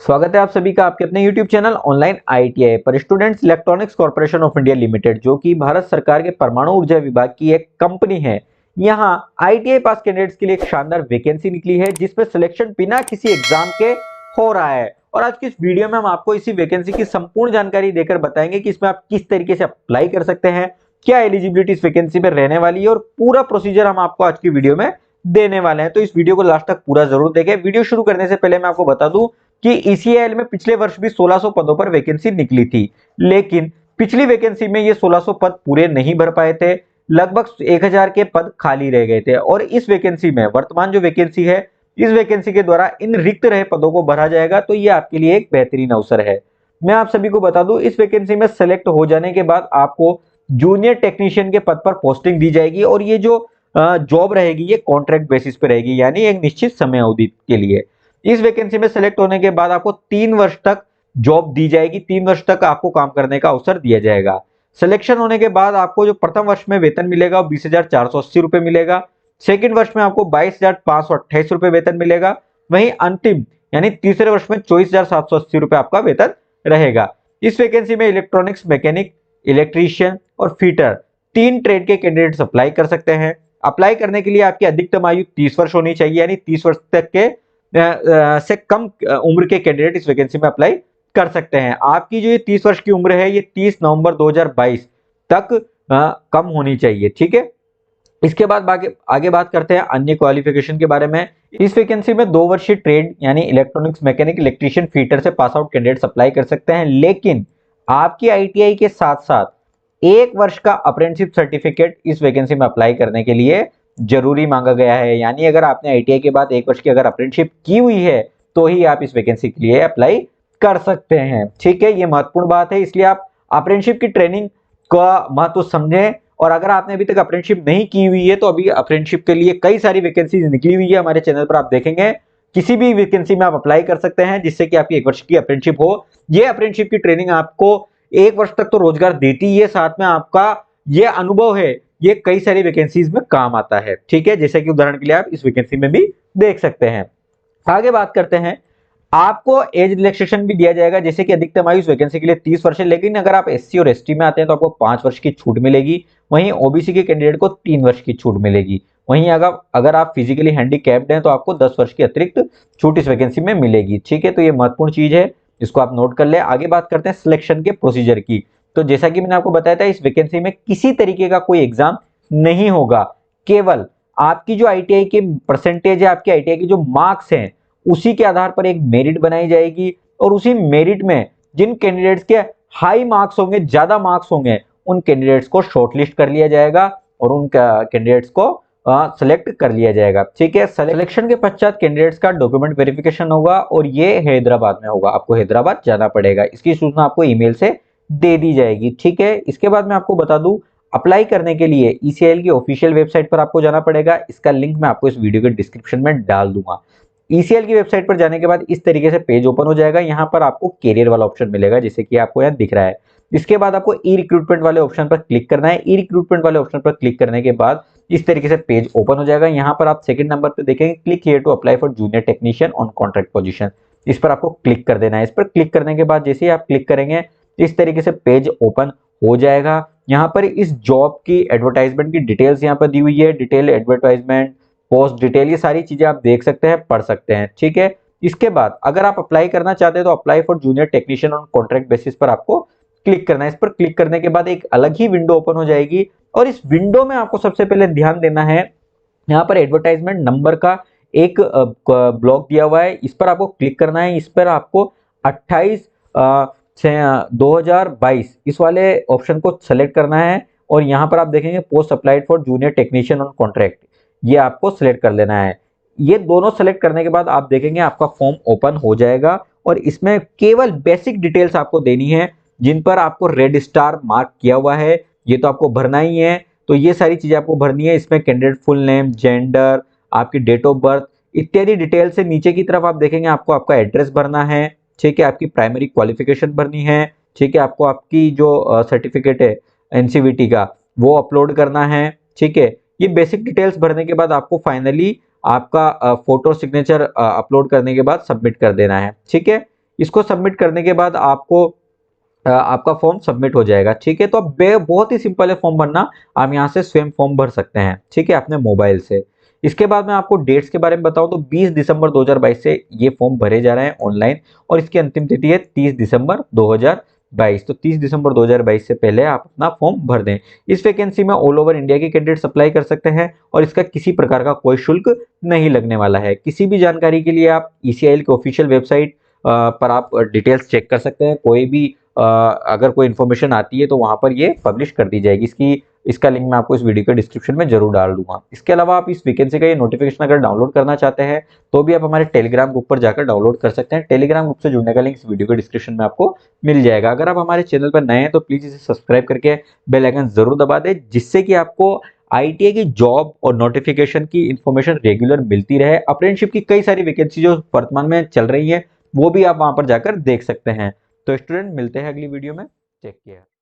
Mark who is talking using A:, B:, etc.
A: स्वागत है आप सभी का आपके अपने YouTube चैनल ऑनलाइन IITI पर। Students, electronics corporation of India limited जो कि भारत सरकार के परमाणु ऊर्जा विभाग की एक कंपनी है, यहाँ IITI पास कैंडिडेट्स के लिए एक शानदार वैकेंसी निकली है जिसमें सिलेक्शन बिना किसी एग्जाम के हो रहा है। और आज की इस वीडियो में हम आपको इसी वैकेंसी की संपूर्ण जानकारी देकर बताएंगे कि इसमें आप किस तरीके से अप्लाई कर सकते हैं, क्या एलिजिबिलिटी इस वैकेंसी में रहने वाली है और पूरा प्रोसीजर हम आपको आज की वीडियो में देने वाले हैं। तो इस वीडियो को लास्ट तक पूरा जरूर देखें। वीडियो शुरू करने से पहले मैं आपको बता दूं कि ECIL में पिछले वर्ष भी 1600 पदों पर वैकेंसी निकली थी, लेकिन पिछली वैकेंसी में ये 1600 पद पूरे नहीं भर पाए थे। लगभग 1000 के पद खाली रह गए थे और इस वैकेंसी में वर्तमान जो वैकेंसी है, इस वैकेंसी के द्वारा इन रिक्त रहे पदों को भरा जाएगा। तो ये आपके लिए एक बेहतरीन अवसर है। मैं आप सभी को बता दूं, इस वैकेंसी में सेलेक्ट हो जाने के बाद आपको जूनियर टेक्नीशियन के पद पर पोस्टिंग दी जाएगी और ये जो जॉब रहेगी ये कॉन्ट्रैक्ट बेसिस पे रहेगी, यानी एक निश्चित समय अवधि के लिए। इस वैकेंसी में सेलेक्ट होने के बाद आपको 3 वर्ष तक जॉब दी जाएगी, 3 वर्ष तक आपको काम करने का अवसर दिया जाएगा। सिलेक्शन होने के बाद आपको जो प्रथम वर्ष में वेतन मिलेगा वो 20,480 रुपए मिलेगा। सेकंड वर्ष में आपको 22,528 रुपए वेतन मिलेगा। वहीं अंतिम यानी तीसरे वर्ष में 24,780 रुपए आपका वेतन रहेगा। इस वैकेंसी में इलेक्ट्रॉनिक्स मैकेनिक, इलेक्ट्रीशियन और फिटर 3 ट्रेड के कैंडिडेट्स अप्लाई कर सकते हैं। अप्लाई करने के लिए आपकी अधिकतम आयु 30 वर्ष होनी चाहिए, यानी 30 वर्ष तक के से कम उम्र के कैंडिडेट इस वैकेंसी में अप्लाई कर सकते हैं। आपकी जो ये 30 वर्ष की उम्र है ये 30 नवंबर 2022 तक कम होनी चाहिए, ठीक है। इसके बाद आगे बात करते हैं अन्य क्वालिफिकेशन के बारे में। इस वैकेंसी में 2 वर्षीय ट्रेड यानी इलेक्ट्रॉनिक्स मैकेनिक, इलेक्ट्रीशियन, फीटर से पास आउट कैंडिडेट्स अप्लाई कर सकते हैं, लेकिन आपकी ITI के साथ साथ 1 वर्ष का अप्रेंटिसशिप सर्टिफिकेट इस वैकेंसी में अप्लाई करने के लिए जरूरी मांगा गया है। यानी अगर आपने ITI के बाद 1 वर्ष की अगर अप्रेंटिसशिप की हुई है तो ही आप इस वैकेंसी के लिए अप्लाई कर सकते हैं, ठीक है। ये महत्वपूर्ण बात है, इसलिए आप अप्रेंटिसशिप की ट्रेनिंग का महत्व समझें। और अगर आपने अभी तक अप्रेंटिसशिप नहीं की हुई है तो अभी अप्रेंटिसशिप के लिए कई सारी वैकेंसीज निकली हुई है हमारे चैनल पर, आप देखेंगे किसी भी वैकेंसी में आप अप्लाई कर सकते हैं जिससे कि आपकी 1 वर्ष की अप्रेंटिसशिप हो। ये अप्रेंटिसशिप की ट्रेनिंग आपको 1 वर्ष तक तो रोजगार देती ही है, साथ में आपका ये अनुभव है ये कई सारी वैकेंसीज में काम आता है, ठीक है। जैसे कि उदाहरण के लिए आप इस वैकेंसी में भी देख सकते हैं। आगे बात करते हैं, आपको एज रिलैक्सेशन भी दिया जाएगा, जैसे कि अधिकतम आयु इस वैकेंसी के लिए 30 वर्ष है, लेकिन अगर आप SC और ST में आते हैं तो आपको 5 वर्ष की छूट मिलेगी। वहीं OBC के कैंडिडेट को 3 वर्ष की छूट मिलेगी। वहीं अगर आप फिजिकली हैंडीकैप्ड हैं तो आपको 10 वर्ष की अतिरिक्त छूट इस वैकेंसी में मिलेगी, ठीक है। तो ये महत्वपूर्ण चीज है, इसको आप नोट कर ले। आगे बात करते हैं सिलेक्शन के प्रोसीजर की। तो जैसा कि मैंने आपको बताया था, इस वैकेंसी में किसी तरीके का कोई एग्जाम नहीं होगा, केवल आपकी जो ITI की परसेंटेज है, आपके ITI के जो मार्क्स हैं उसी के आधार पर एक मेरिट बनाई जाएगी और उसी मेरिट में जिन कैंडिडेट्स के हाई मार्क्स होंगे, ज्यादा मार्क्स होंगे, उन कैंडिडेट्स को शॉर्टलिस्ट कर लिया जाएगा और उन कैंडिडेट्स को सेलेक्ट कर लिया जाएगा, ठीक है। सिलेक्शन के पश्चात कैंडिडेट्स का डॉक्यूमेंट वेरिफिकेशन होगा और ये हैदराबाद में होगा, आपको हैदराबाद जाना पड़ेगा। इसकी सूचना आपको ईमेल से दे दी जाएगी, ठीक है। इसके बाद मैं आपको बता दूं, अप्लाई करने के लिए ECIL की ऑफिशियल वेबसाइट पर आपको जाना पड़ेगा। इसका लिंक मैं आपको इस वीडियो के डिस्क्रिप्शन में डाल दूंगा। ECIL की वेबसाइट पर जाने के बाद इस तरीके से पेज ओपन हो जाएगा। यहाँ पर आपको कैरियर वाला ऑप्शन मिलेगा, जैसे कि आपको यहाँ दिख रहा है। इसके बाद आपको ई रिक्रूटमेंट वाले ऑप्शन पर क्लिक करना है। ई रिक्रूटमेंट वाले ऑप्शन पर क्लिक करने के बाद इस तरीके से पेज ओपन हो जाएगा। यहाँ पर आप सेकंड नंबर पे देखेंगे, click here to apply for junior technician on contract position. इस पर आपको क्लिक कर देना है। इस पर क्लिक करने के बाद जैसे ही आप क्लिक करेंगे इस तरीके से पेज ओपन हो जाएगा। यहाँ पर इस जॉब की एडवर्टाइजमेंट की डिटेल्स यहाँ पर दी हुई है, डिटेल एडवर्टाइजमेंट, पोस्ट डिटेल, ये सारी चीजें आप देख सकते हैं, पढ़ सकते हैं, ठीक है। इसके बाद अगर आप अप्लाई करना चाहते हैं तो apply for junior technician on contract basis पर आपको क्लिक करना है। इस पर क्लिक करने के बाद एक अलग ही विंडो ओपन हो जाएगी और इस विंडो में आपको सबसे पहले ध्यान देना है, यहाँ पर एडवर्टाइजमेंट नंबर का एक ब्लॉक दिया हुआ है, इस पर आपको क्लिक करना है। इस पर आपको 28/2022 इस वाले ऑप्शन को सेलेक्ट करना है और यहाँ पर आप देखेंगे post applied for junior technician on contract, ये आपको सिलेक्ट कर लेना है। ये दोनों सेलेक्ट करने के बाद आप देखेंगे आपका फॉर्म ओपन हो जाएगा और इसमें केवल बेसिक डिटेल्स आपको देनी है, जिन पर आपको रेड स्टार मार्क किया हुआ है, ये तो आपको भरना ही है। तो ये सारी चीजें आपको भरनी है। इसमें कैंडिडेट फुल नेम, जेंडर, आपकी डेट ऑफ बर्थ इत्यादि डिटेल से नीचे की तरफ आप देखेंगे आपको आपका एड्रेस भरना है, ठीक है। आपकी प्राइमरी क्वालिफिकेशन भरनी है, ठीक है। आपको आपकी जो सर्टिफिकेट है NCVT का वो अपलोड करना है, ठीक है। ये बेसिक डिटेल्स भरने के बाद आपको फाइनली आपका फोटो सिग्नेचर अपलोड करने के बाद सबमिट कर देना है, ठीक है। इसको सबमिट करने के बाद आपको आपका फॉर्म सबमिट हो जाएगा। ठीक है, तो अब बहुत ही सिंपल है फॉर्म भरना। आप यहाँ से स्वयं फॉर्म भर सकते हैं, ठीक है, अपने मोबाइल से। इसके बाद मैं आपको डेट्स के बारे में बताऊं तो 20 दिसंबर 2022 से ये फॉर्म भरे जा रहे हैं ऑनलाइन, और इसकी अंतिम तिथि है 30 दिसंबर 2022। तो 30 दिसंबर 2022 से पहले आप अपना फॉर्म भर दें। इस वैकेंसी में ऑल ओवर इंडिया के कैंडिडेट्स अप्लाई कर सकते हैं, और इसका किसी प्रकार का कोई शुल्क नहीं लगने वाला है। किसी भी जानकारी के लिए आप ECIL की ऑफिशियल वेबसाइट पर आप डिटेल्स चेक कर सकते हैं। कोई भी अगर कोई इन्फॉर्मेशन आती है तो वहां पर ये पब्लिश कर दी जाएगी। इसका लिंक मैं आपको इस वीडियो के डिस्क्रिप्शन में जरूर डाल दूंगा। इसके अलावा आप इस वैकेंसी का ये नोटिफिकेशन अगर डाउनलोड करना चाहते हैं तो भी आप हमारे टेलीग्राम ग्रुप पर जाकर डाउनलोड कर सकते हैं। टेलीग्राम ग्रुप से जुड़ने का लिंक इस वीडियो के डिस्क्रिप्शन में आपको मिल जाएगा। अगर आप हमारे चैनल पर नए हैं तो प्लीज इसे सब्सक्राइब करके बेल आइकन जरूर दबा दें, जिससे कि आपको ITI की जॉब और नोटिफिकेशन की इंफॉर्मेशन रेगुलर मिलती रहे। अप्रेंटिसशिप की कई सारी वैकेंसी जो वर्तमान में चल रही है वो भी आप वहां पर जाकर देख सकते हैं। तो स्टूडेंट, मिलते हैं अगली वीडियो में। Take care.